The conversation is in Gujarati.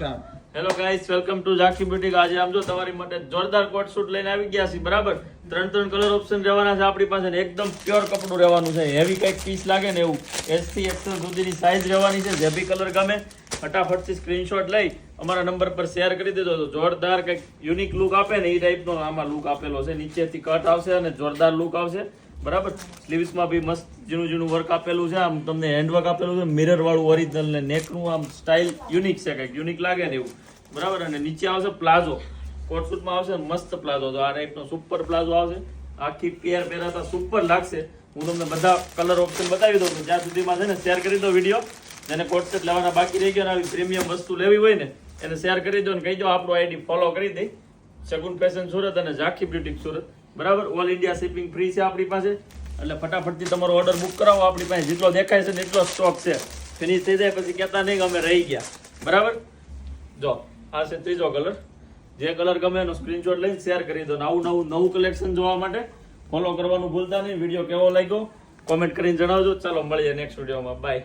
હેલો ગાઈસ, વેલકમ ટુ ઝાંખી બ્યુટી. આજે આમ જો તમારી માટે જોરદાર કોટ શૂટ લઈને આવી ગયા છે. બરાબર, ત્રણ કલર ઓપ્શન રહેવાના છે આપણી પાસે ને એકદમ પ્યોર કપડું રહેવાનું છે. હેવી કંઈક પીસ લાગે ને એવું S થી XL સુધીની સાઈઝ રહેવાની છે. જે બી કલર ગમે ફટાફટથી સ્ક્રીનશોટ લઈ અમારા નંબર પર શેર કરી દેજો. તો જોરદાર કંઈક યુનિક લુક આપે ને એ ટાઈપનો આમાં લુક આપેલો છે. નીચેથી કટ આવશે અને જોરદાર લુક આવશે. બરાબર, સ્લીવ્સમાં બી મસ્ત ઝીણું વર્ક આપેલું છે. આમ તમને હેન્ડવર્ક આપેલું છે, મિરર વાળું ઓરિજિનલ ને નેકનું આમ સ્ટાઇલ યુનિક છે, કંઈક યુનિક લાગે ને એવું. બરાબર, અને નીચે આવશે પ્લાઝો. કોટ શૂટમાં આવશે મસ્ત પ્લાઝો. તો આ ટાઈપનો સુપર પ્લાઝો આવશે. આખી પેર પહેરાતા સુપર લાગશે. હું તમને બધા કલર ઓપ્શન બતાવી દઉં. જ્યાં સુધીમાં છે ને શેર કરી દો વિડીયો. જેને કોટ સેટ લેવાના બાકી રહી ગયા ને આવી પ્રીમિયમ વસ્તુ લેવી હોય ને એને શેર કરી દો ને કહી દો આપણું આઈડી ફોલો કરી દે. શગુન ફેશન સુરત અને ઝાંખી બ્યુટી સુરત. બરાબર, ઓલ ઇન્ડિયા શિપિંગ ફ્રી છે આપણી પાસે. એટલે ફટાફટથી તમારો ઓર્ડર બુક કરાવો. આપણી પાસે જેટલો દેખાય છે ને એટલો સ્ટોક છે. ફિનિશ થઈ જાય પછી કહેતા નહીં કે અમે રહી ગયા. બરાબર, જો આ છે ત્રીજો કલર. જે કલર ગમે એનો સ્ક્રીનશોટ લઈને શેર કરી દો. નવું કલેક્શન જોવા માટે ફોલો કરવાનું ભૂલતા નહીં. વિડીયો કેવો લાગ્યો કોમેન્ટ કરીને જણાવજો. ચાલો મળીએ નેક્સ્ટ વિડીયોમાં. બાય.